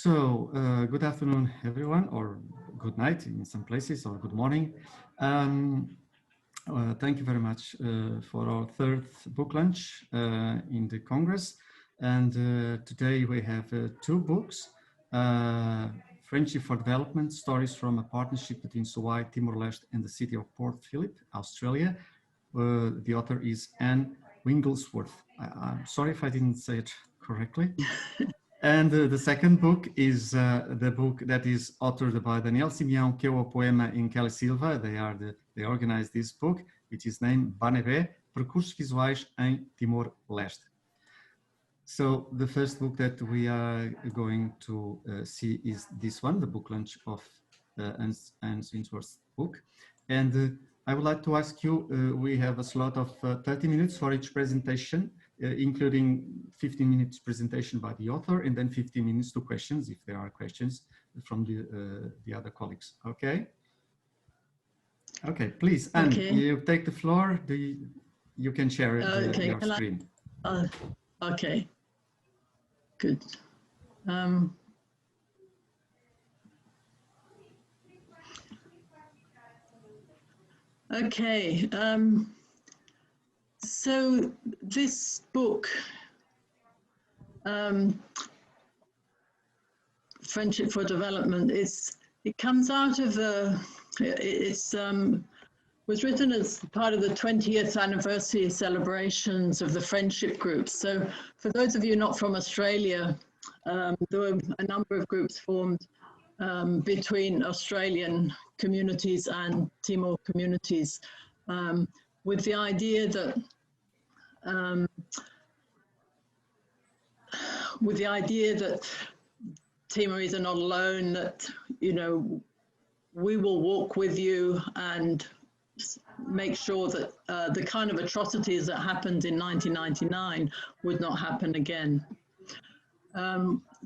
Good afternoon, everyone, or good night in some places, or good morning. Thank you very much for our third book launch in the Congress. And today we have two books, Friendship for Development, Stories from a Partnership between Suai, Timor-Leste and the City of Port Phillip, Australia. The author is Anne Wigglesworth. I'm sorry if I didn't say it correctly. And the second book is the book that is authored by Daniel Simião, Apoema in Silva. They organized this book, which is named Banebé, Percursos visuais em Timor-Leste. So the first book that we are going to see is this one, the book launch of Anne Wigglesworth's book. And I would like to ask you, we have a slot of 30 minutes for each presentation, including 15 minutes presentation by the author and then 15 minutes to questions, if there are questions from the other colleagues. Okay? Okay, please, Anne, you take the floor. You can share your screen. Okay, good. Okay, so this book, Friendship for Development, it comes out of was written as part of the 20th anniversary celebrations of the friendship groups. So for those of you not from Australia, there were a number of groups formed between Australian communities and Timor communities, with the idea that Timorese are not alone, that, you know, we will walk with you and make sure that the kind of atrocities that happened in 1999 would not happen again.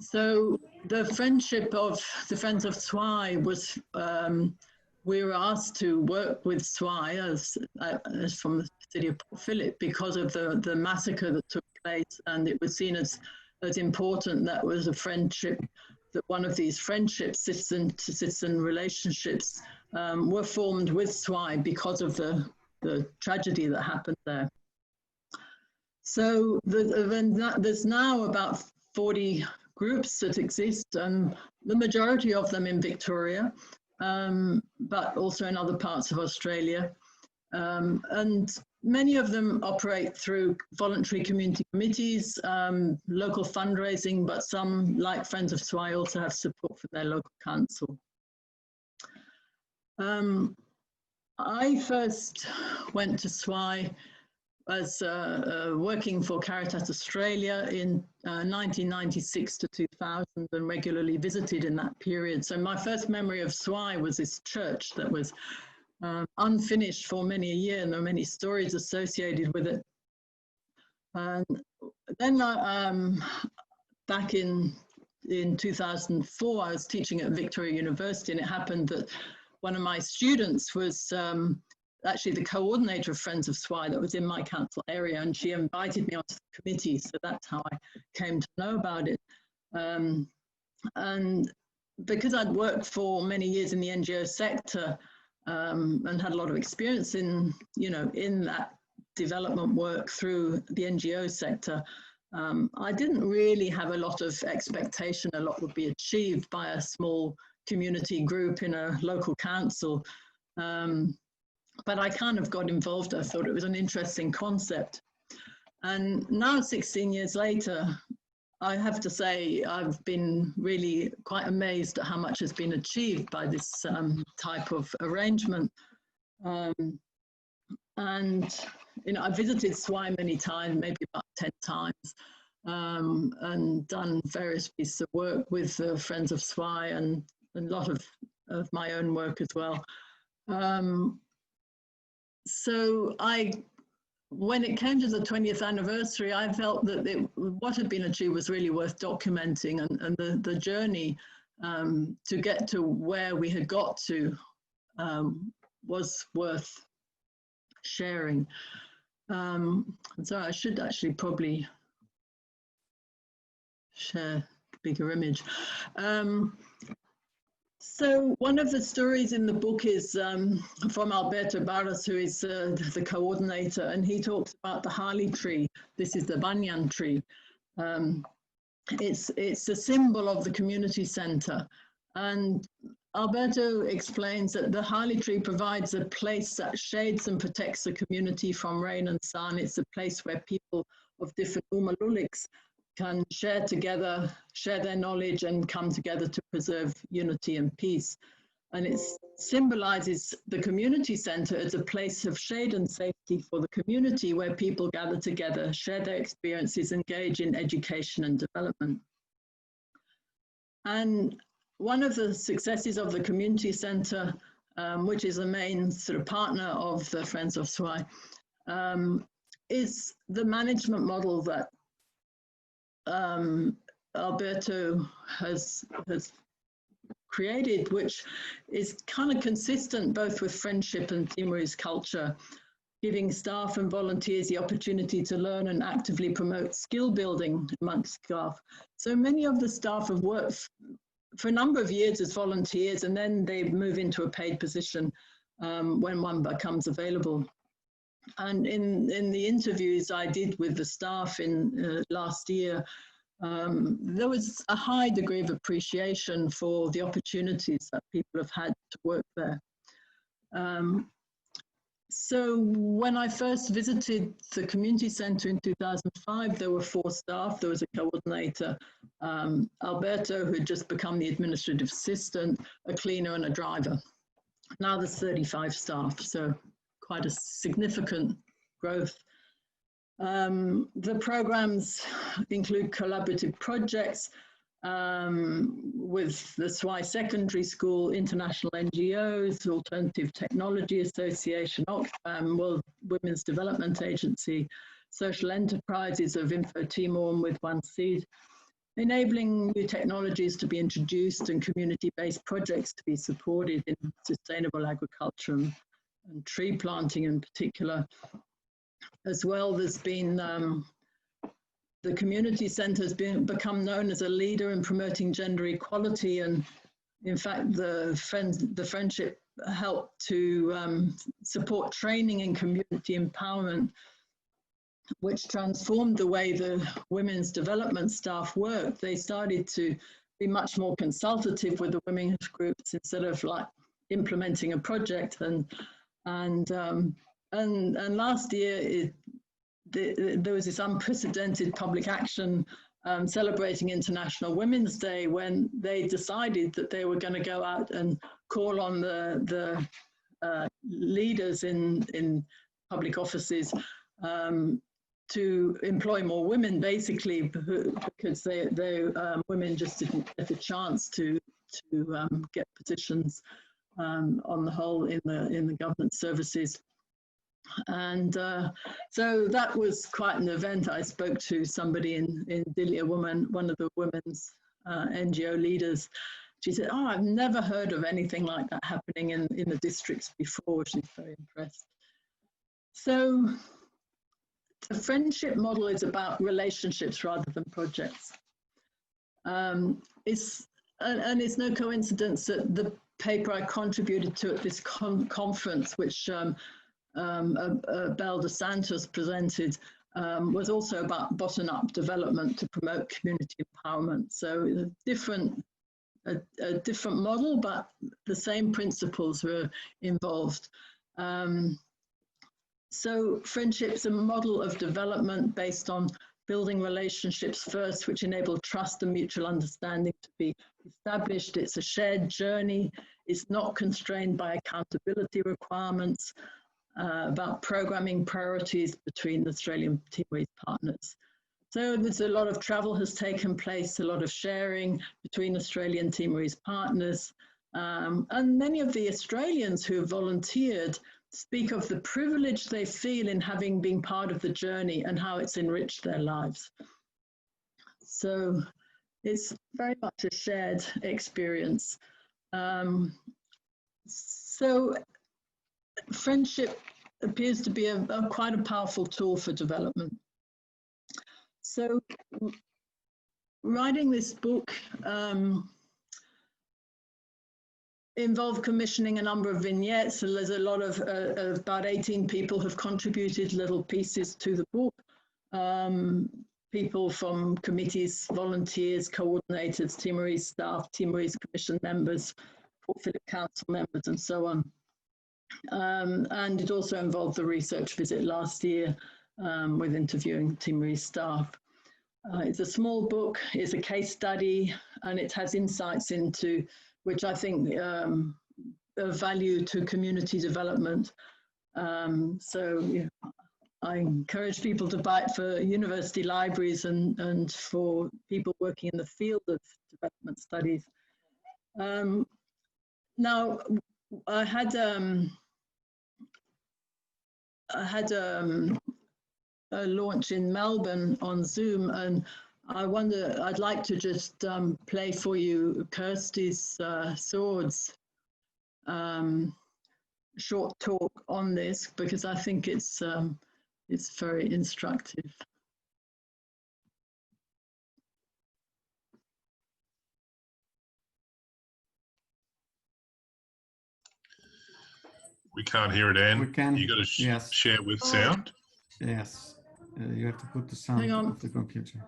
So the friendship of the Friends of Suai was, we were asked to work with Suai as from the City of Port Phillip because of the massacre that took place, and it was seen as important that was a friendship, that one of these friendships, citizen relationships, were formed with Suai because of the tragedy that happened there. So there's now about 40 groups that exist, the majority of them in Victoria, but also in other parts of Australia. And many of them operate through voluntary community committees, local fundraising, but some, like Friends of Suai, also have support from their local council. I first went to Suai as working for Caritas Australia in 1996 to 2000 and regularly visited in that period. So my first memory of Suai was this church that was unfinished for many a year, and there are many stories associated with it. And then back in 2004, I was teaching at Victoria University, and it happened that one of my students was actually the coordinator of Friends of Suai that was in my council area, and she invited me onto the committee, so that's how I came to know about it. And because I'd worked for many years in the NGO sector and had a lot of experience in, you know, in that development work through the NGO sector, I didn't really have a lot of expectation a lot would be achieved by a small community group in a local council. But I kind of got involved. I thought it was an interesting concept. And now, 16 years later, I have to say I've been really quite amazed at how much has been achieved by this type of arrangement. And, you know, I visited Suai many times, maybe about 10 times, and done various pieces of work with the Friends of Suai and a lot of my own work as well. So when it came to the 20th anniversary, I felt that what had been achieved was really worth documenting, and the journey to get to where we had got to was worth sharing. So I should actually probably share bigger image. So one of the stories in the book is from Alberto Barros, who is the coordinator, and he talks about the Harley tree. This is the banyan tree. It's a symbol of the community center. And Alberto explains that the Harley tree provides a place that shades and protects the community from rain and sun. It's a place where people of different umaluliks can share together, share their knowledge, and come together to preserve unity and peace. And it symbolizes the community center as a place of shade and safety for the community, where people gather together, share their experiences, engage in education and development. And one of the successes of the community center, which is the main sort of partner of the Friends of Suai, is the management model that Alberto has created, which is kind of consistent both with friendship and Timorese culture, giving staff and volunteers the opportunity to learn and actively promote skill building amongst staff. So many of the staff have worked for a number of years as volunteers, and then they move into a paid position when one becomes available. And in the interviews I did with the staff in last year, there was a high degree of appreciation for the opportunities that people have had to work there. So when I first visited the community center in 2005, there were 4 staff. There was a coordinator, Alberto, who had just become the administrative assistant, a cleaner and a driver. Now there's 35 staff, so quite a significant growth. The programs include collaborative projects with the Suai Secondary School, international NGOs, Alternative Technology Association, Oxfam, World Women's Development Agency, social enterprises of Info Timor and With One Seed, enabling new technologies to be introduced and community-based projects to be supported in sustainable agriculture and tree planting in particular. As well, there's been the community centre has become known as a leader in promoting gender equality, and in fact the friendship helped to support training in community empowerment, which transformed the way the women's development staff worked. They started to be much more consultative with the women's groups instead of like implementing a project. And last year there was this unprecedented public action celebrating International Women's Day, when they decided that they were going to go out and call on the leaders in public offices to employ more women, basically because women just didn't get a chance to get positions on the whole in the government services. And so that was quite an event. I spoke to somebody in Dili, one of the women's NGO leaders. She said, "Oh, I've never heard of anything like that happening in the districts before." She's very impressed. So the friendship model is about relationships rather than projects. It's no coincidence that the paper I contributed to at this conference, which Bel de Santos presented, was also about bottom-up development to promote community empowerment. So a different model, but the same principles were involved. So friendship's a model of development based on building relationships first, which enable trust and mutual understanding to be established. It's a shared journey. It's not constrained by accountability requirements, about programming priorities between Australian Timorese partners. So there's a lot of travel has taken place, a lot of sharing between Australian Timorese partners. And many of the Australians who have volunteered speak of the privilege they feel in having been part of the journey and how it's enriched their lives. So it's very much a shared experience. So friendship appears to be quite a powerful tool for development. So writing this book involved commissioning a number of vignettes. So there's a lot of, about 18 people have contributed little pieces to the book. People from committees, volunteers, coordinators, Timorese staff, Timorese Commission members, Port Phillip Council members, and so on. And it also involved the research visit last year with interviewing Timorese staff. It's a small book, it's a case study, and it has insights into, which I think of value to community development. So yeah, I encourage people to buy it for university libraries and for people working in the field of development studies. Now, I had a launch in Melbourne on Zoom, and I wonder, I'd like to just play for you Kirsty's Swords short talk on this, because I think it's very instructive. We can't hear it, Anne. We can. You got to yes. share with sound. Yes, you have to put the sound of the computer.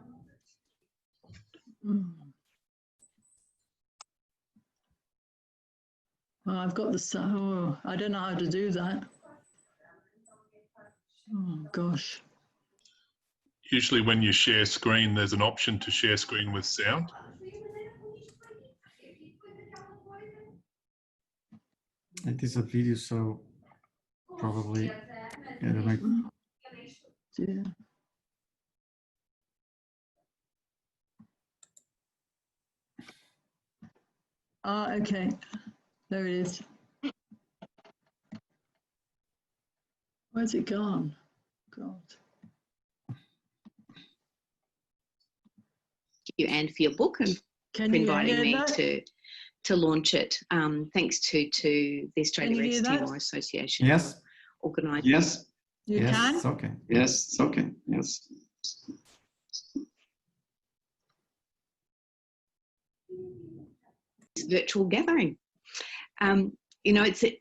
Well, I've got the sound. Oh, I don't know how to do that. Oh gosh. Usually when you share screen, there's an option to share screen with sound. It is a video, so probably Yeah. Ah, okay. There it is. Where's it gone? God. You, Anne, for your book and for inviting me to launch it. Thanks to the Australia East Timor Association. Yes. For organising. Yes. You yes, can? It's okay. Yes, it's okay. Yes. Virtual gathering. You know, it's an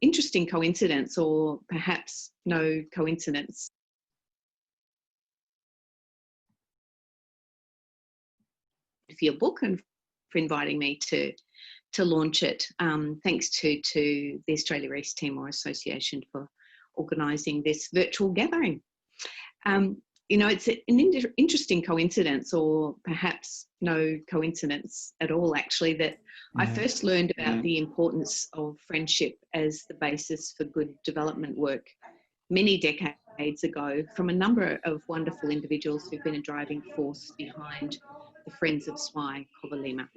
interesting coincidence, or perhaps no coincidence. For your book and for inviting me to launch it. Thanks to the Australia East Timor Association for organising this virtual gathering. You know, it's an interesting coincidence, or perhaps no coincidence at all, actually, that I first learned about the importance of friendship as the basis for good development work many decades ago from a number of wonderful individuals who've been a driving force behind the Friends of Suai, Covalima.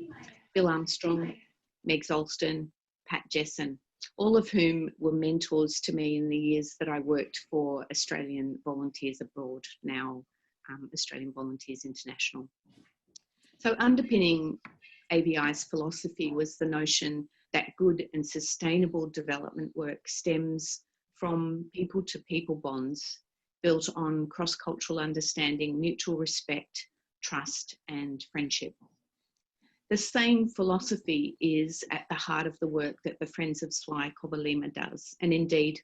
Bill Armstrong, Meg Zolston, Pat Jessen, all of whom were mentors to me in the years that I worked for Australian Volunteers Abroad, now Australian Volunteers International. So underpinning AVI's philosophy was the notion that good and sustainable development work stems from people-to-people bonds built on cross-cultural understanding, mutual respect, trust and friendship. The same philosophy is at the heart of the work that the Friends of Suai Covalima does, and indeed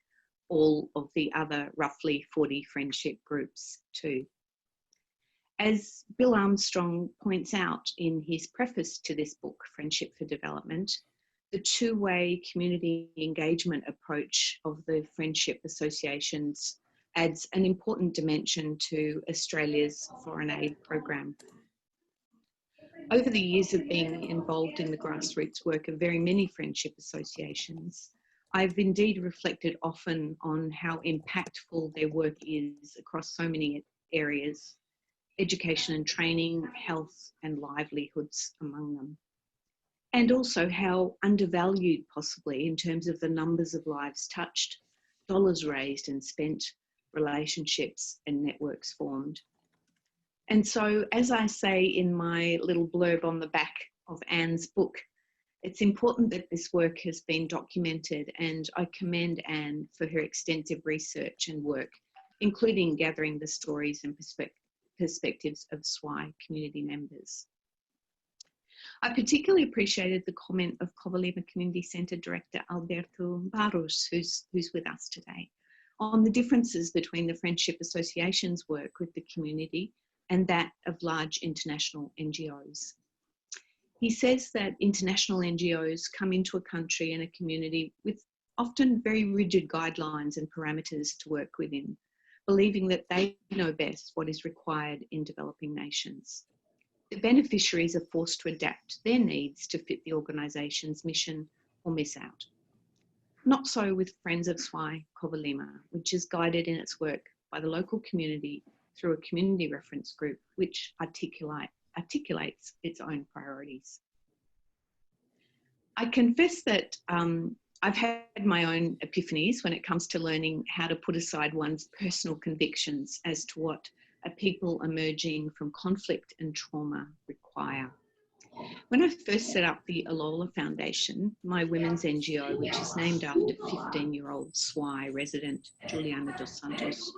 all of the other roughly 40 friendship groups too. As Bill Armstrong points out in his preface to this book, Friendship for Development, the two-way community engagement approach of the friendship associations adds an important dimension to Australia's foreign aid program. Over the years of being involved in the grassroots work of very many friendship associations, I've indeed reflected often on how impactful their work is across so many areas, education and training, health and livelihoods among them. And also how undervalued possibly in terms of the numbers of lives touched, dollars raised and spent, relationships and networks formed. And so, as I say in my little blurb on the back of Anne's book, it's important that this work has been documented, and I commend Anne for her extensive research and work, including gathering the stories and perspectives of Suai community members. I particularly appreciated the comment of Covalima Community Centre Director Alberto Barros, who's with us today, on the differences between the Friendship Association's work with the community and that of large international NGOs. He says that international NGOs come into a country and a community with often very rigid guidelines and parameters to work within, believing that they know best what is required in developing nations. The beneficiaries are forced to adapt their needs to fit the organisation's mission or miss out. Not so with Friends of Suai Covalima, which is guided in its work by the local community through a community reference group which articulates its own priorities. I confess that I've had my own epiphanies when it comes to learning how to put aside one's personal convictions as to what a people emerging from conflict and trauma require. When I first set up the Alola Foundation, my women's NGO, which is named after 15-year-old Suai resident Juliana dos Santos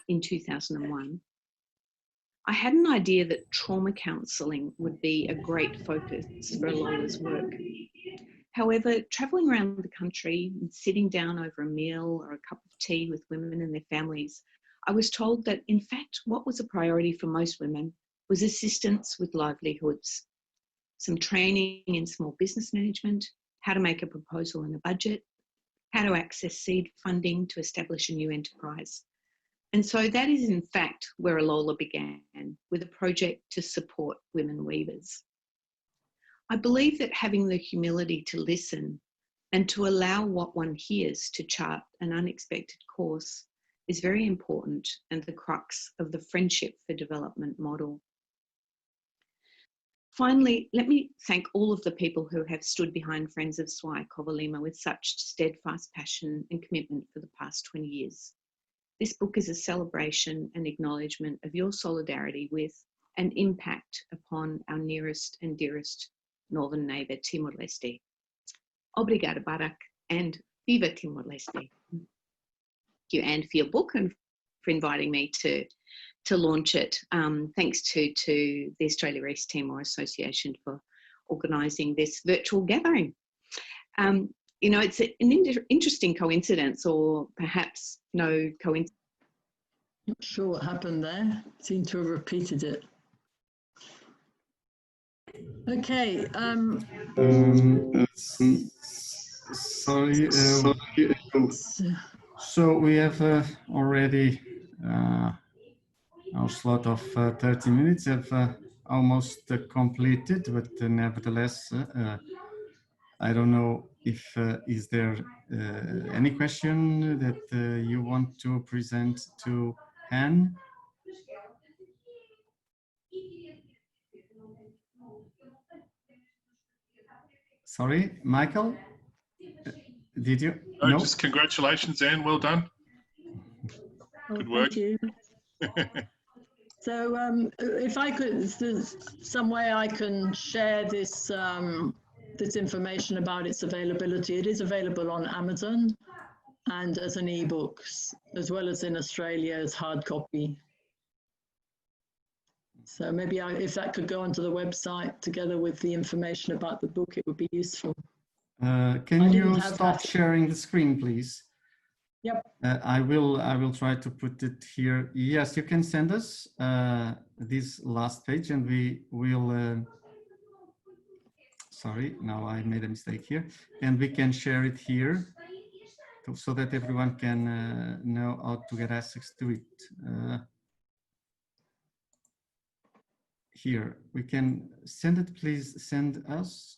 in 2001, I had an idea that trauma counselling would be a great focus for Alola's work. However, travelling around the country and sitting down over a meal or a cup of tea with women and their families, I was told that, in fact, what was a priority for most women was assistance with livelihoods, some training in small business management, how to make a proposal and a budget, how to access seed funding to establish a new enterprise. And so that is, in fact, where Alola began, with a project to support women weavers. I believe that having the humility to listen and to allow what one hears to chart an unexpected course is very important and the crux of the Friendship for Development model. Finally, let me thank all of the people who have stood behind Friends of Suai Covalima with such steadfast passion and commitment for the past 20 years. This book is a celebration and acknowledgement of your solidarity with and impact upon our nearest and dearest northern neighbour, Timor-Leste. Obrigada, Barak, and Viva Timor-Leste. Thank you, Anne, for your book and for inviting me to launch it. Thanks to the Australia East Timor Association for organising this virtual gathering. You know, it's an interesting coincidence, or perhaps no coincidence. Not sure what happened there. Seem to have repeated it. Okay. Sorry. So we have already our slot of 30 minutes have almost completed, but nevertheless, I don't know if is there any question that you want to present to Anne? Sorry, Michael? Did you? No, just congratulations, Anne. Well done. Good work. Thank you. So if I could, is there some way I can share this this information about its availability? It is available on Amazon and as an ebook, as well as in Australia as hard copy. So maybe if that could go onto the website together with the information about the book, it would be useful. Can you stop sharing the screen, please? Yep. I will try to put it here. Yes, you can send us this last page, and we will. Sorry, now I made a mistake here, and we can share it here, so that everyone can know how to get access to it. Here we can send it. Please send us.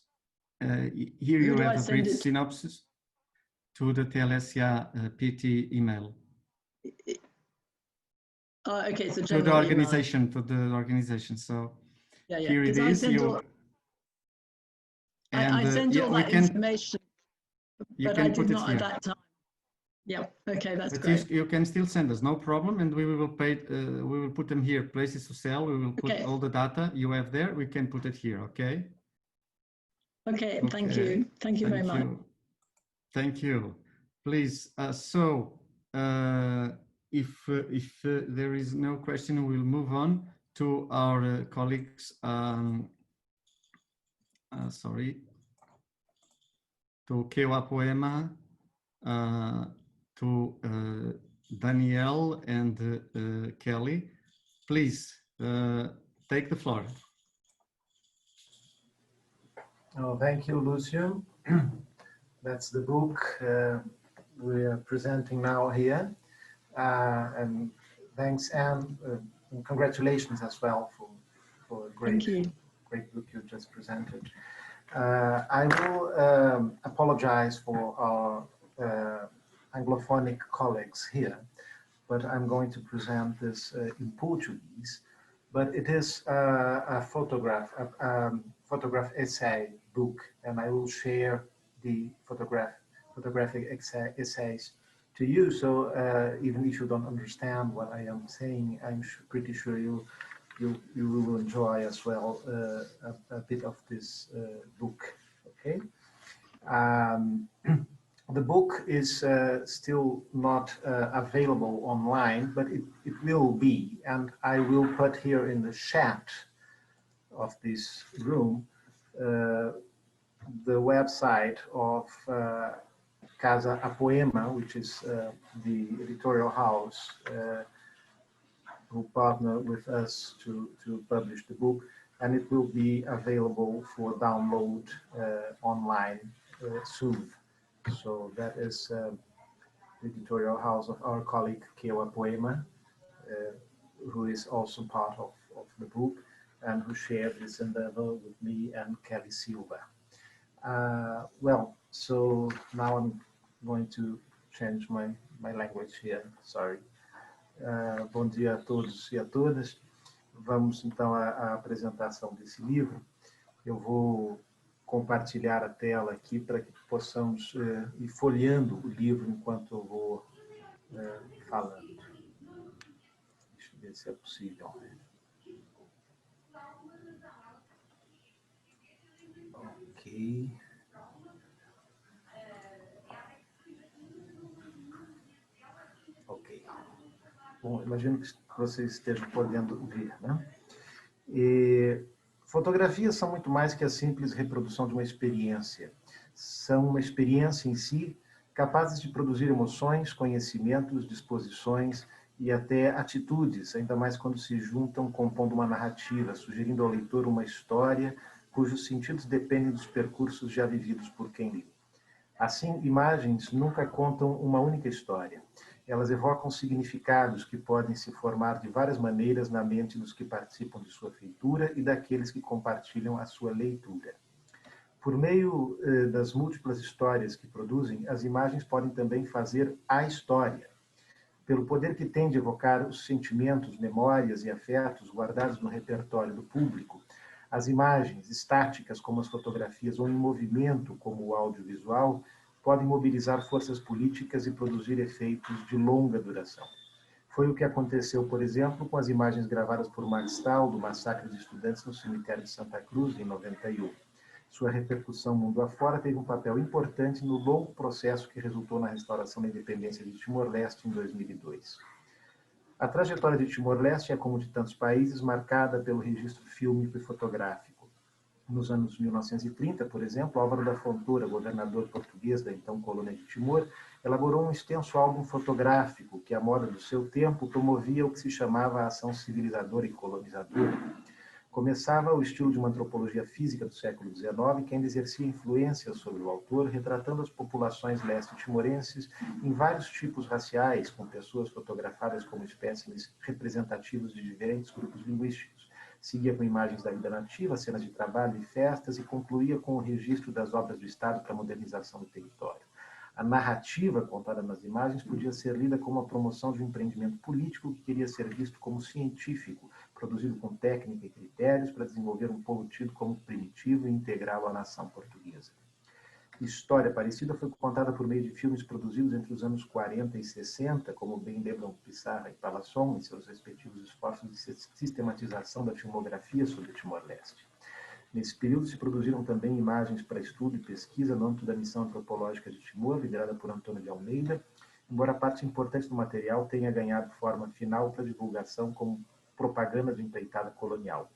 Here you have a brief synopsis to the TLSA-PT email. Okay, so to the organization, email. To the organization. So yeah. Here it is. I sent all that information, but I did not at that time. Yeah. Okay, that's great. You can still send us, no problem, and we will pay. We will put them here. Places to sell. We will put all the data you have there. We can put it here. Okay. Okay. Thank you. Thank you very much. Thank you. Please. if there is no question, we'll move on to our colleagues. Sorry, to Apoema, to Danielle and Kelly. Please take the floor. Oh, thank you, Lucio. That's the book we are presenting now here. And thanks, Anne, and congratulations as well for a great book you just presented. I will apologize for our Anglophonic colleagues here, but I'm going to present this in Portuguese. But it is a photograph essay book, and I will share the photographic essays to you. So even if you don't understand what I am saying, I'm pretty sure you will enjoy as well a bit of this book. Okay. The book is still not available online, but it will be, and I will put here in the chat of this room the website of Casa Apoema, which is the editorial house who partner with us to publish the book, and it will be available for download online soon. So that is the editorial house of our colleague Apoema, who is also part of the book and who shared this endeavor with me and Kelly Silva. Well, so now I'm going to change my language here, sorry. Bom dia a todos e a todas. Vamos então à apresentação desse livro. Eu vou compartilhar a tela aqui para que possamos ir folheando o livro enquanto eu vou falando. Deixa eu ver se é possível. Ok. Ok. Bom, imagino que vocês estejam podendo ver, né? Fotografias são muito mais que a simples reprodução de uma experiência. São uma experiência em si, capazes de produzir emoções, conhecimentos, disposições e até atitudes, ainda mais quando se juntam compondo uma narrativa, sugerindo ao leitor uma história cujos sentidos dependem dos percursos já vividos por quem lê. Assim, imagens nunca contam uma única história. Elas evocam significados que podem se formar de várias maneiras na mente dos que participam de sua feitura e daqueles que compartilham a sua leitura. Por meio das múltiplas histórias que produzem, as imagens podem também fazer a história. Pelo poder que tem de evocar os sentimentos, memórias e afetos guardados no repertório do público, as imagens estáticas, como as fotografias, ou em movimento, como o audiovisual, podem mobilizar forças políticas e produzir efeitos de longa duração. Foi o que aconteceu, por exemplo, com as imagens gravadas por Max Tal do massacre de estudantes no cemitério de Santa Cruz, em 91. Sua repercussão mundo afora teve um papel importante no longo processo que resultou na restauração da independência de Timor-Leste em 2002. A trajetória de Timor-Leste é, como de tantos países, marcada pelo registro fílmico e fotográfico. Nos anos 1930, por exemplo, Álvaro da Fontoura, governador português da então colônia de Timor, elaborou um extenso álbum fotográfico que, à moda do seu tempo, promovia o que se chamava a ação civilizadora e colonizadora. Começava o estilo de uma antropologia física do século XIX, que ainda exercia influência sobre o autor, retratando as populações leste-timorenses em vários tipos raciais, com pessoas fotografadas como espécimes representativos de diferentes grupos linguísticos. Seguia com imagens da vida nativa, cenas de trabalho e festas, e concluía com o registro das obras do Estado para a modernização do território. A narrativa contada nas imagens podia ser lida como a promoção de um empreendimento político que queria ser visto como científico, produzido com técnica e critérios para desenvolver um povo tido como primitivo e integral à nação portuguesa. História parecida foi contada por meio de filmes produzidos entre os anos 40 e 60, como bem lembram Pissarra e Palasson, em seus respectivos esforços de sistematização da filmografia sobre Timor-Leste. Nesse período se produziram também imagens para estudo e pesquisa no âmbito da missão antropológica de Timor, liderada por Antônio de Almeida, embora parte importante do material tenha ganhado forma final para divulgação como propaganda de empreitada colonial.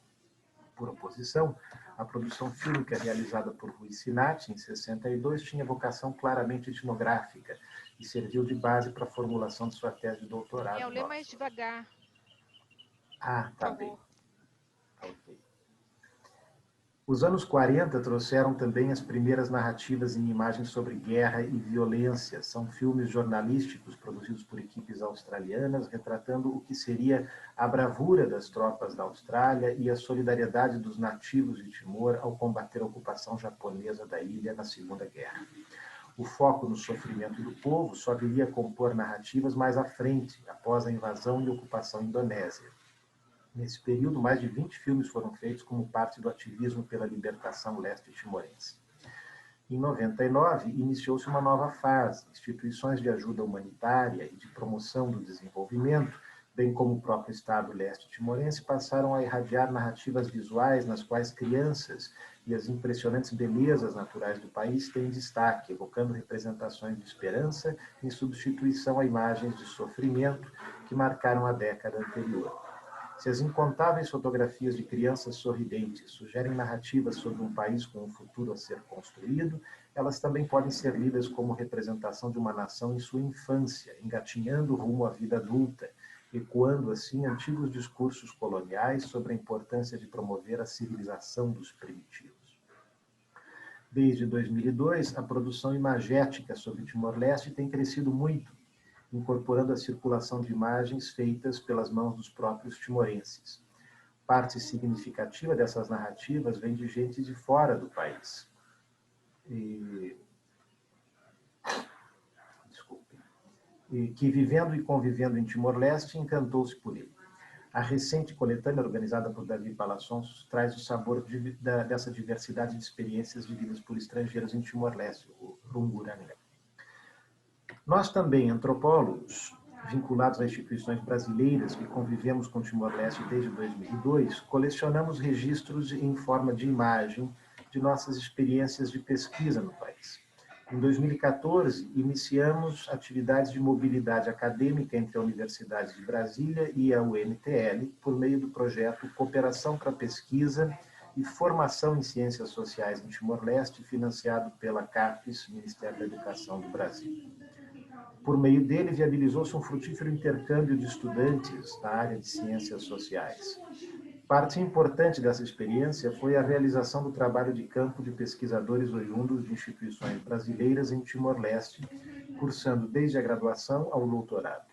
Por oposição, a produção fílmica realizada por Rui Sinati, em 62, tinha vocação claramente etnográfica e serviu de base para a formulação de sua tese de doutorado. Eu lê mais devagar. Ah, tá bem. Favor. Ok. Os anos 40 trouxeram também as primeiras narrativas em imagens sobre guerra e violência. São filmes jornalísticos produzidos por equipes australianas, retratando o que seria a bravura das tropas da Austrália e a solidariedade dos nativos de Timor ao combater a ocupação japonesa da ilha na Segunda Guerra. O foco no sofrimento do povo só viria a compor narrativas mais à frente, após a invasão e ocupação indonésia. Nesse período, mais de 20 filmes foram feitos como parte do ativismo pela libertação leste-timorense. Em 99, iniciou-se uma nova fase. Instituições de ajuda humanitária e de promoção do desenvolvimento, bem como o próprio Estado leste-timorense, passaram a irradiar narrativas visuais nas quais crianças e as impressionantes belezas naturais do país têm destaque, evocando representações de esperança em substituição a imagens de sofrimento que marcaram a década anterior. Se as incontáveis fotografias de crianças sorridentes sugerem narrativas sobre um país com um futuro a ser construído, elas também podem ser lidas como representação de uma nação em sua infância, engatinhando rumo à vida adulta, ecoando assim antigos discursos coloniais sobre a importância de promover a civilização dos primitivos. Desde 2002, a produção imagética sobre Timor-Leste tem crescido muito, incorporando a circulação de imagens feitas pelas mãos dos próprios timorenses. Parte significativa dessas narrativas vem de gente de fora do país. Que vivendo e convivendo em Timor-Leste, encantou-se por ele. A recente coletânea, organizada por Davi Palaçons, traz o sabor dessa diversidade de experiências vividas por estrangeiros em Timor-Leste, o Runguranga. Nós também, antropólogos, vinculados a instituições brasileiras que convivemos com Timor-Leste desde 2002, colecionamos registros em forma de imagem de nossas experiências de pesquisa no país. Em 2014, iniciamos atividades de mobilidade acadêmica entre a Universidade de Brasília e a UNTL, por meio do projeto Cooperação para Pesquisa e Formação em Ciências Sociais em Timor-Leste, financiado pela CAPES, Ministério da Educação do Brasil. Por meio dele, viabilizou-se um frutífero intercâmbio de estudantes na área de ciências sociais. Parte importante dessa experiência foi a realização do trabalho de campo de pesquisadores oriundos de instituições brasileiras em Timor-Leste, cursando desde a graduação ao doutorado.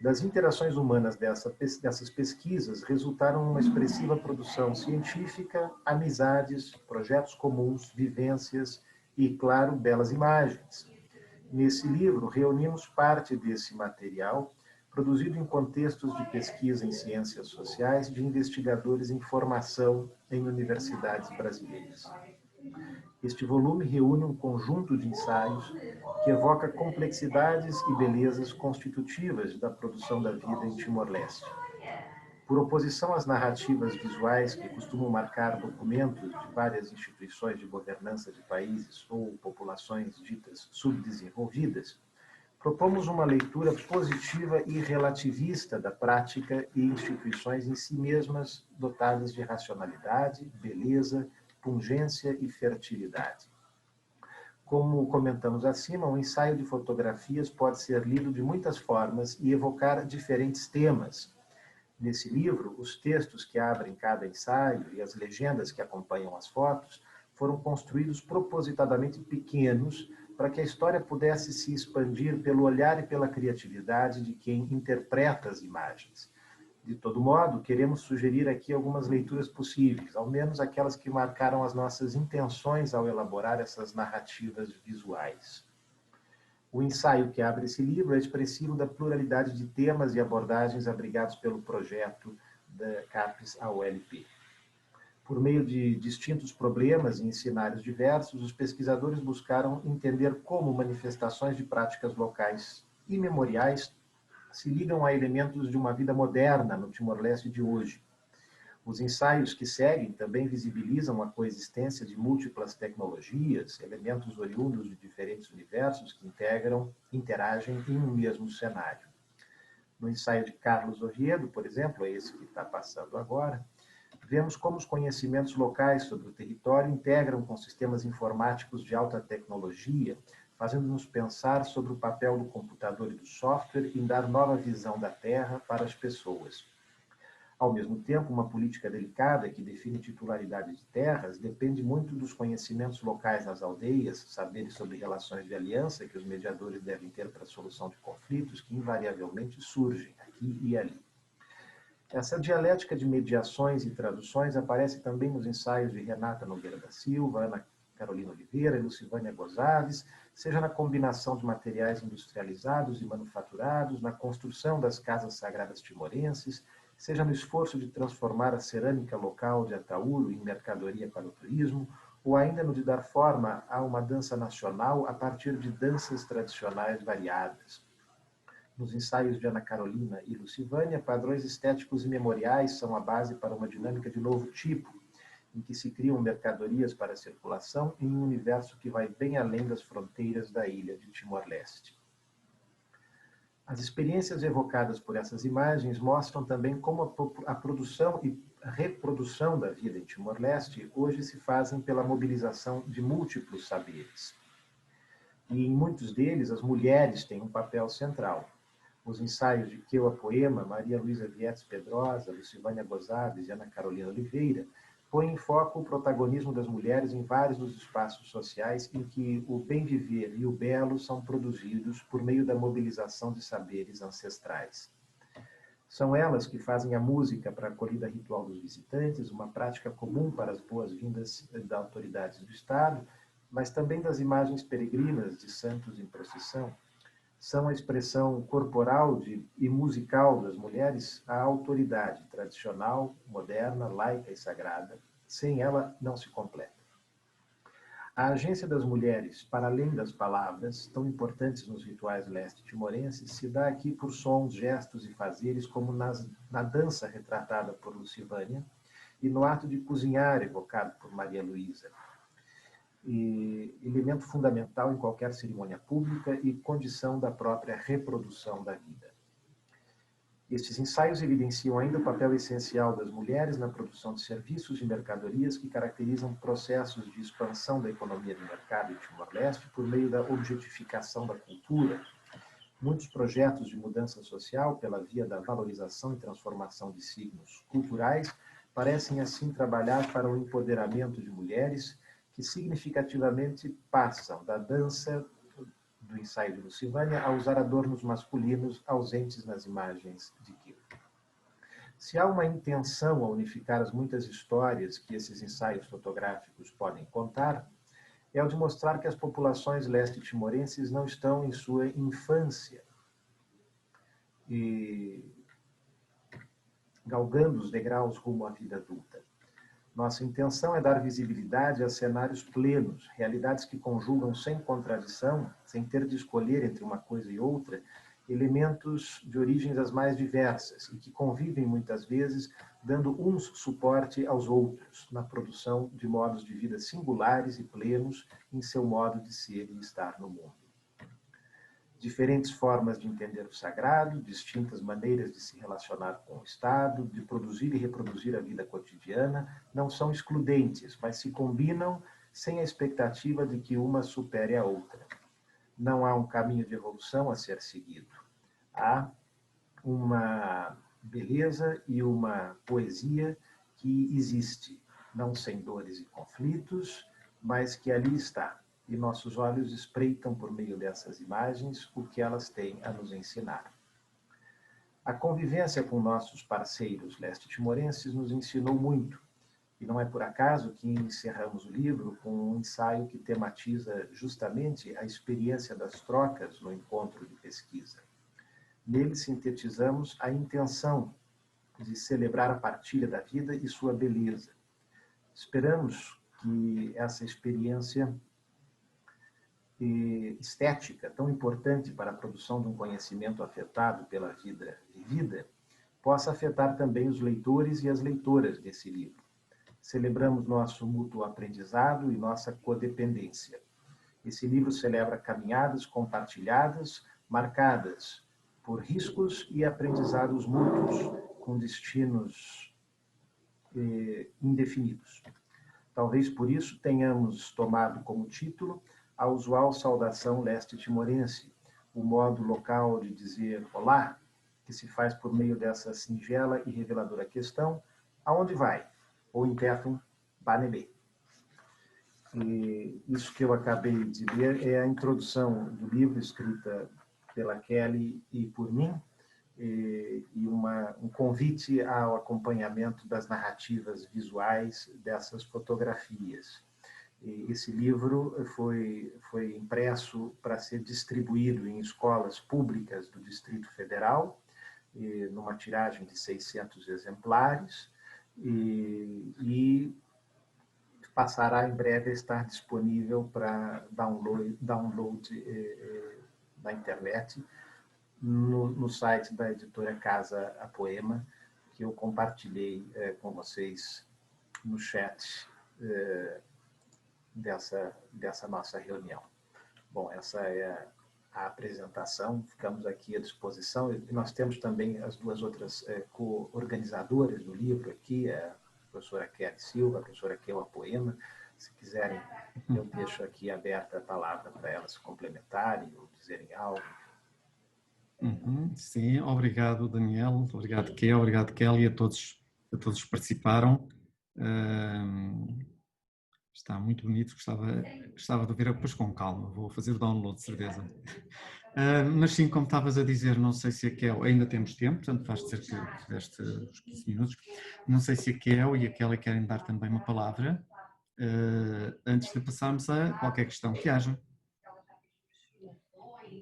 Das interações humanas dessas pesquisas resultaram uma expressiva produção científica, amizades, projetos comuns, vivências e, claro, belas imagens. Nesse livro, reunimos parte desse material, produzido em contextos de pesquisa em ciências sociais de investigadores em formação em universidades brasileiras. Este volume reúne um conjunto de ensaios que evoca complexidades e belezas constitutivas da produção da vida em Timor-Leste. Por oposição às narrativas visuais que costumam marcar documentos de várias instituições de governança de países ou populações ditas subdesenvolvidas, propomos uma leitura positiva e relativista da prática e instituições em si mesmas dotadas de racionalidade, beleza, pungência e fertilidade. Como comentamos acima, um ensaio de fotografias pode ser lido de muitas formas e evocar diferentes temas. Nesse livro, os textos que abrem cada ensaio e as legendas que acompanham as fotos foram construídos propositadamente pequenos para que a história pudesse se expandir pelo olhar e pela criatividade de quem interpreta as imagens. De todo modo, queremos sugerir aqui algumas leituras possíveis, ao menos aquelas que marcaram as nossas intenções ao elaborar essas narrativas visuais. O ensaio que abre esse livro é expressivo da pluralidade de temas e abordagens abrigados pelo projeto da CAPES AOLP. Por meio de distintos problemas e em cenários diversos, os pesquisadores buscaram entender como manifestações de práticas locais imemoriais se ligam a elementos de uma vida moderna no Timor-Leste de hoje. Os ensaios que seguem também visibilizam a coexistência de múltiplas tecnologias, elementos oriundos de diferentes universos que interagem em um mesmo cenário. No ensaio de Carlos Oviedo, por exemplo, é esse que está passando agora, vemos como os conhecimentos locais sobre o território integram com sistemas informáticos de alta tecnologia, fazendo-nos pensar sobre o papel do computador e do software em dar nova visão da Terra para as pessoas. Ao mesmo tempo, uma política delicada que define titularidade de terras depende muito dos conhecimentos locais nas aldeias, saberes sobre relações de aliança que os mediadores devem ter para a solução de conflitos que invariavelmente surgem aqui e ali. Essa dialética de mediações e traduções aparece também nos ensaios de Renata Nogueira da Silva, Ana Carolina Oliveira e Lucivânia Gozaves, seja na combinação de materiais industrializados e manufaturados, na construção das casas sagradas timorenses, seja no esforço de transformar a cerâmica local de Ataúro em mercadoria para o turismo, ou ainda no de dar forma a uma dança nacional a partir de danças tradicionais variadas. Nos ensaios de Ana Carolina e Lucivânia, padrões estéticos e memoriais são a base para uma dinâmica de novo tipo, em que se criam mercadorias para circulação em um universo que vai bem além das fronteiras da ilha de Timor-Leste. As experiências evocadas por essas imagens mostram também como a produção e a reprodução da vida em Timor-Leste hoje se fazem pela mobilização de múltiplos saberes. E em muitos deles, as mulheres têm um papel central. Os ensaios de Apoema, Maria Luísa Vietes Pedrosa, Lucivânia Gozaves e Ana Carolina Oliveira põem em foco o protagonismo das mulheres em vários dos espaços sociais em que o bem viver e o belo são produzidos por meio da mobilização de saberes ancestrais. São elas que fazem a música para a acolhida ritual dos visitantes, uma prática comum para as boas-vindas das autoridades do Estado, mas também das imagens peregrinas de santos em procissão. São a expressão corporal e musical das mulheres a autoridade tradicional, moderna, laica e sagrada. Sem ela, não se completa. A agência das mulheres, para além das palavras, tão importantes nos rituais leste-timorenses, se dá aqui por sons, gestos e fazeres, como na dança retratada por Lucivânia e no ato de cozinhar evocado por Maria Luísa. Elemento fundamental em qualquer cerimônia pública e condição da própria reprodução da vida. Estes ensaios evidenciam ainda o papel essencial das mulheres na produção de serviços e mercadorias que caracterizam processos de expansão da economia do mercado em Timor-Leste por meio da objetificação da cultura. Muitos projetos de mudança social pela via da valorização e transformação de signos culturais parecem assim trabalhar para o empoderamento de mulheres que significativamente passam da dança do ensaio de Lucivânia a usar adornos masculinos ausentes nas imagens de Kyo. Se há uma intenção a unificar as muitas histórias que esses ensaios fotográficos podem contar, é o de mostrar que as populações leste-timorenses não estão em sua infância e galgando os degraus rumo à vida adulta. Nossa intenção é dar visibilidade a cenários plenos, realidades que conjugam sem contradição, sem ter de escolher entre uma coisa e outra, elementos de origens as mais diversas e que convivem muitas vezes, dando uns suporte aos outros, na produção de modos de vida singulares e plenos em seu modo de ser e estar no mundo. Diferentes formas de entender o sagrado, distintas maneiras de se relacionar com o Estado, de produzir e reproduzir a vida cotidiana, não são excludentes, mas se combinam sem a expectativa de que uma supere a outra. Não há um caminho de evolução a ser seguido. Há uma beleza e uma poesia que existe, não sem dores e conflitos, mas que ali está. E nossos olhos espreitam por meio dessas imagens o que elas têm a nos ensinar. A convivência com nossos parceiros leste-timorenses nos ensinou muito, e não é por acaso que encerramos o livro com um ensaio que tematiza justamente a experiência das trocas no encontro de pesquisa. Nele sintetizamos a intenção de celebrar a partilha da vida e sua beleza. Esperamos que essa experiência estética tão importante para a produção de um conhecimento afetado pela vida vivida possa afetar também os leitores e as leitoras desse livro. Celebramos nosso mútuo aprendizado e nossa codependência. Esse livro celebra caminhadas compartilhadas, marcadas por riscos e aprendizados mútuos, com destinos indefinidos. Talvez por isso tenhamos tomado como título a usual saudação leste-timorense, o modo local de dizer olá, que se faz por meio dessa singela e reveladora questão: aonde vai? Ou em Tetum, Banebe. E isso que eu acabei de ler é a introdução do livro, escrita pela Kelly e por mim, e um convite ao acompanhamento das narrativas visuais dessas fotografias. E esse livro foi impresso para ser distribuído em escolas públicas do Distrito Federal, numa tiragem de 600 exemplares, e passará em breve a estar disponível para download na internet, no site da editora Casa Apoema, que eu compartilhei com vocês no chat dessa nossa reunião. Bom, essa é a apresentação, ficamos aqui à disposição. E nós temos também as duas outras co-organizadoras do livro aqui, a professora Kelly Silva, a professora Kelly Apoema. Se quiserem, eu deixo aqui aberta a palavra para elas se complementarem ou dizerem algo. Sim, obrigado Daniel, obrigado Kelly, obrigado Kelly e a todos que participaram. Está muito bonito, gostava de ouvir depois com calma, vou fazer o download de certeza. Mas sim, como estavas a dizer, não sei se a Kelly, ainda temos tempo, portanto vais dizer que tiveste os 15 minutos, não sei se a Kelly e a Kelly querem dar também uma palavra, antes de passarmos a qualquer questão que haja.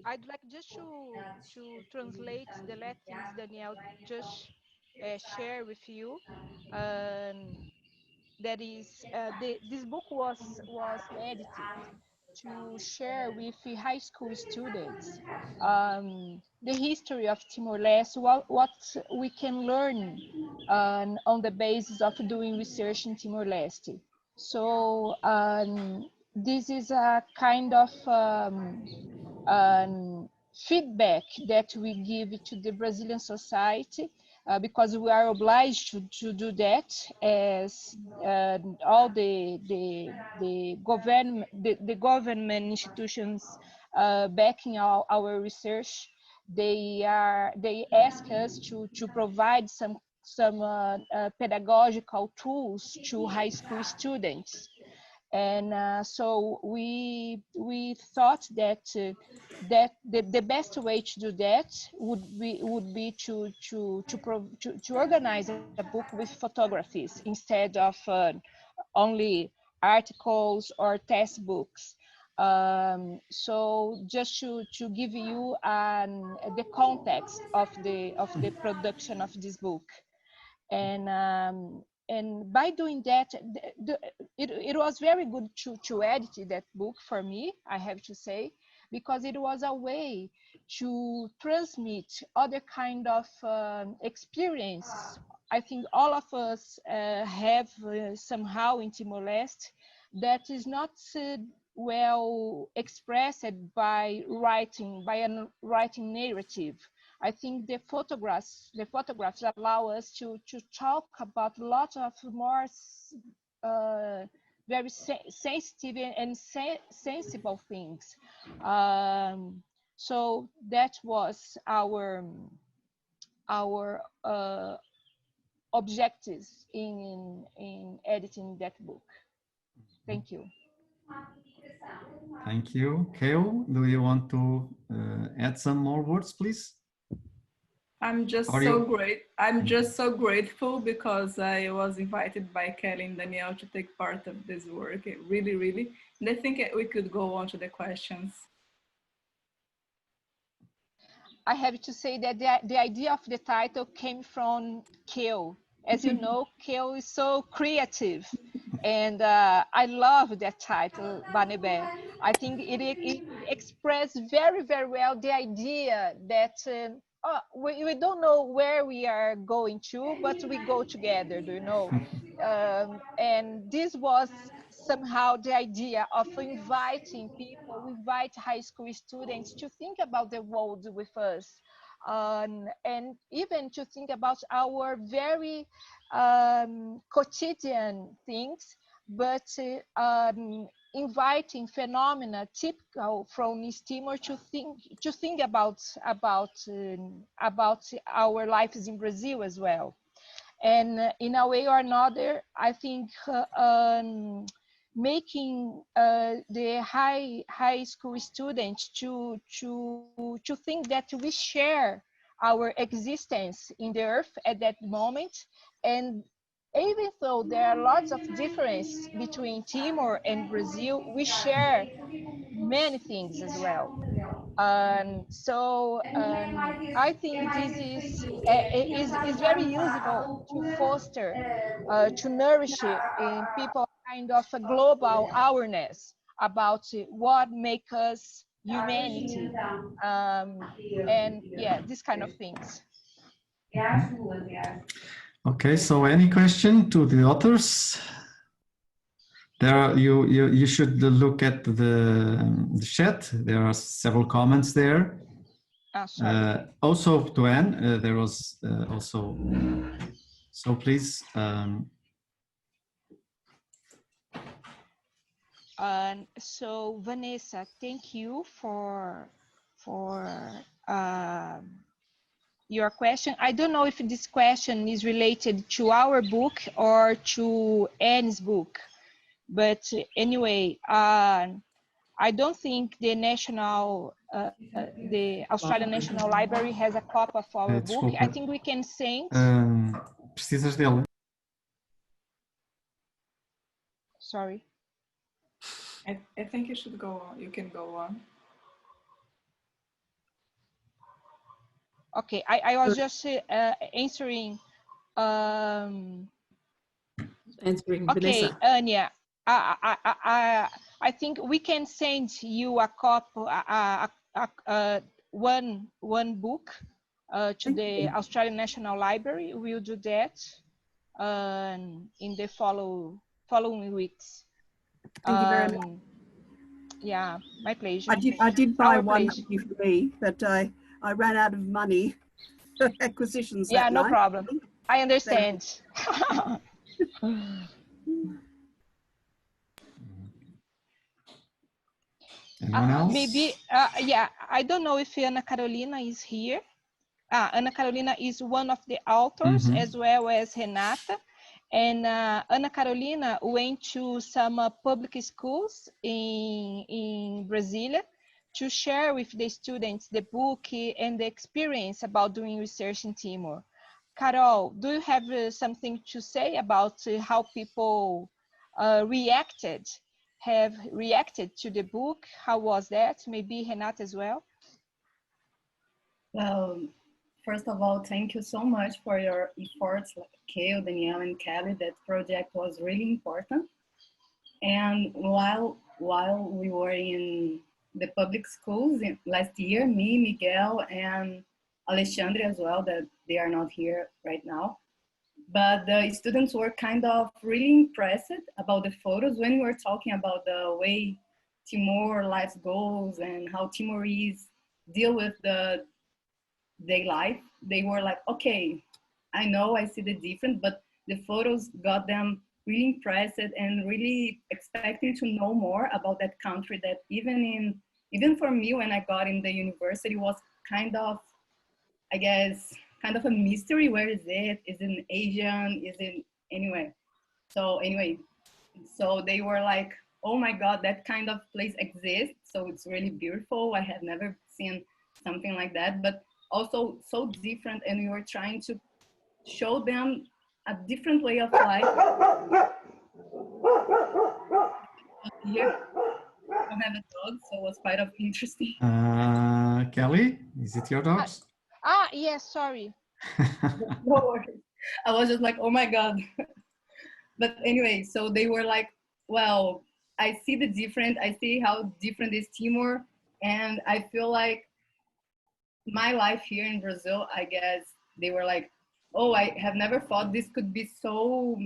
I'd like just to translate the Latins Daniel just share with you. That is, this book was edited to share with high school students the history of Timor-Leste, what we can learn on the basis of doing research in Timor-Leste. So this is a kind of feedback that we give to the Brazilian society, because we are obliged to do that, as all the government institutions backing our research, they ask us to provide some pedagogical tools to high school students. And so we thought that the best way to do that would be to organize a book with photographies instead of only articles or textbooks. So just to give you the context of the production of this book. And by doing that, it was very good to edit that book for me, I have to say, because it was a way to transmit other kind of experience. I think all of us have somehow in Timor-Leste that is not well expressed by writing narrative. I think the photographs allow us to talk about a lot of more very sensitive and sensible things. So that was our objectives in editing that book. Thank you. Thank you. Kale, do you want to add some more words, please? I'm just so grateful because I was invited by Kelly and Daniel to take part of this work. Really, really. And I think we could go on to the questions. I have to say that the idea of the title came from Kale. As you know, Kale is so creative. And I love that title, Banebe. I think it expressed very, very well the idea that we don't know where we are going to, but we go together, do you know? And this was somehow the idea of inviting people, we invite high school students to think about the world with us, and even to think about our very quotidian things, but inviting phenomena typical from East Timor to think about our lives in Brazil as well. And in a way or another, I think making the high school students to think that we share our existence in the earth at that moment, and even though there are lots of difference between Timor and Brazil, we share many things as well. So I think this is very useful to foster, to nourish in people kind of a global awareness about what makes us humanity, and yeah, this kind of things. Okay, so any question to the authors? There are, you should look at the chat. There are several comments there. Also to Anne, there was also, so please. So Vanessa, thank you for your question. I don't know if this question is related to our book or to Anne's book, but anyway, I don't think the Australian National Library has a copy of our book. I think we can send. Precisas dele? Sorry. I think you should go on. You can go on. Okay, I was just answering. Answering okay, Vanessa. Anya, I think we can send you a copy, one book to the Australian National Library. We'll do that in the following weeks. Thank you very much. Yeah, my pleasure. I did buy Our one pleasure. copy for me, but I ran out of money for acquisitions Yeah, that no night. problem. I understand. Anyone else? Maybe, yeah, I don't know if Ana Carolina is here. Ana Carolina is one of the authors, as well as Renata. And Ana Carolina went to some public schools in Brasilia to share with the students the book and the experience about doing research in Timor. Carol, do you have something to say about how people have reacted to the book? How was that? Maybe Renata as well? Well, first of all, thank you so much for your efforts, Kale, Danielle, and Kelly. That project was really important. And while we were in the public schools last year, me, Miguel, and Alexandre as well, that they are not here right now. But the students were kind of really impressed about the photos when we were talking about the way Timor life goes and how Timorese deal with the day life. They were like, okay, I know, I see the difference, but the photos got them really impressed and really expecting to know more about that country that even for me, when I got in the university, was kind of, I guess, kind of a mystery. Where is it? Is it Asian? Is it anyway? So anyway, so they were like, oh my God, that kind of place exists. So it's really beautiful. I had never seen something like that, but also so different. And we were trying to show them a different way of life. Here, I have a dog, so it was quite of interesting. Kelly, is it your dogs? Yes, sorry. No worries. I was just like, oh my God. But anyway, so they were like, well, I see the different, I see how different is Timor. And I feel like my life here in Brazil, I guess they were like, oh, I have never thought this could be so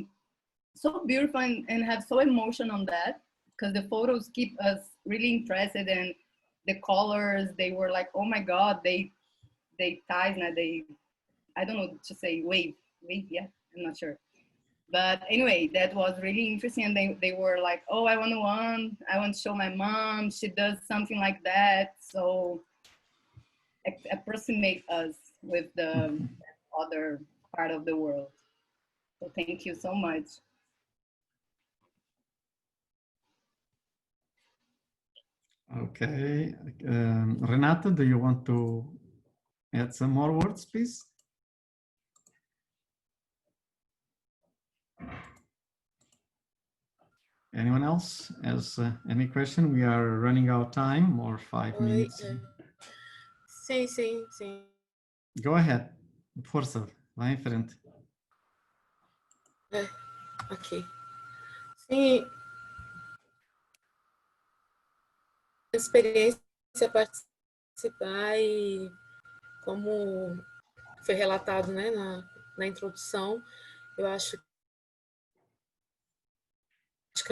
beautiful and have so emotion on that, because the photos keep us really impressed, and the colors, they were like, oh my God, they ties, I don't know to say, wave, yeah, I'm not sure. But anyway, that was really interesting, and they were like, oh, I want to show my mom, she does something like that, so approximate us with the other part of the world. So thank you so much. Okay, Renata, do you want to add some more words, please? Anyone else has any question? We are running out of time, more 5 minutes. Sim. Go ahead, força, vai em frente. Ok. Sim, experiência participar, e como foi relatado, né, na introdução, eu acho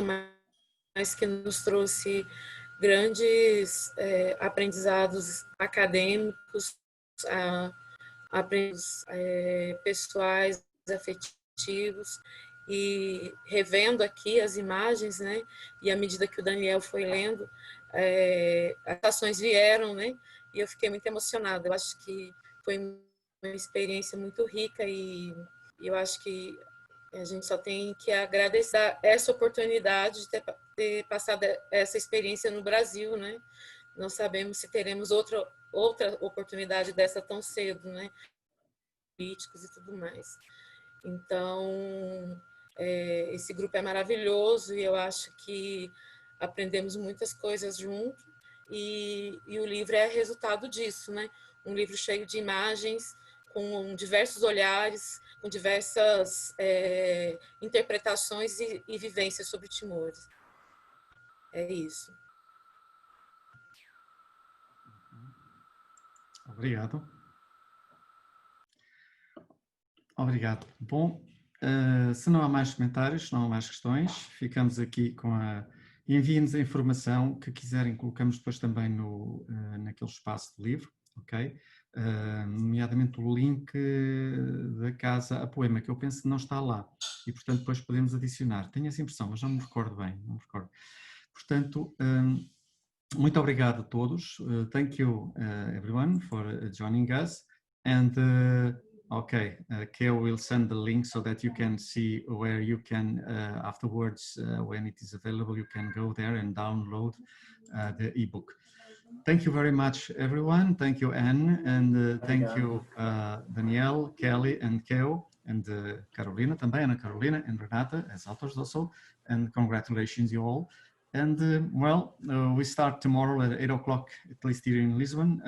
mais que nos trouxe grandes aprendizados acadêmicos, aprendizados pessoais, afetivos, e revendo aqui as imagens, né, e à medida que o Daniel foi lendo, as ações vieram, né, e eu fiquei muito emocionada. Eu acho que foi uma experiência muito rica, e eu acho que a gente só tem que agradecer essa oportunidade de ter passado essa experiência no Brasil, né? Não sabemos se teremos outra oportunidade dessa tão cedo, né? Políticos e tudo mais. Então, esse grupo é maravilhoso, e eu acho que aprendemos muitas coisas junto, e o livro é resultado disso, né? Um livro cheio de imagens, com diversos olhares, com diversas interpretações e vivências sobre Timor. É isso. Obrigado. Obrigado. Bom, se não há mais comentários, se não há mais questões, ficamos aqui com a... Enviem-nos a informação que quiserem, colocamos depois também naquele espaço de livro, ok? Nomeadamente o link da casa Apoema, que eu penso que não está lá, e portanto depois podemos adicionar. Tenho essa impressão, mas não me recordo bem, não me recordo. Portanto, muito obrigado a todos. Thank you everyone for joining us, and okay, Keo will send the link so that you can see where you can afterwards, when it is available, you can go there and download the ebook. Thank you very much, everyone. Thank you, Anne, and thank you, Daniel, Kelly, and Keo, and Carolina também, Ana Carolina, and Renata, as authors also, and congratulations you all. And well, we start tomorrow at 8 o'clock, at least here in Lisbon,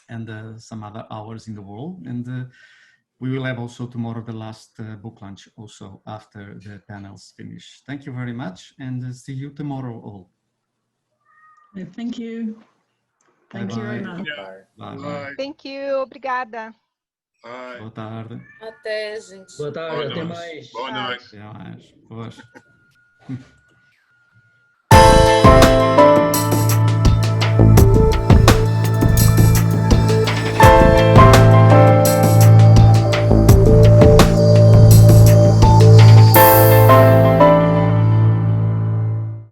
and some other hours in the world. And we will have also tomorrow the last book launch also after the panels finish. Thank you very much, and see you tomorrow all. Thank you. Thank you very much. Bye. Bye. Thank you, obrigada. Boa tarde. Até, gente. Boa tarde, até mais. Boa noite. Até mais. Boas.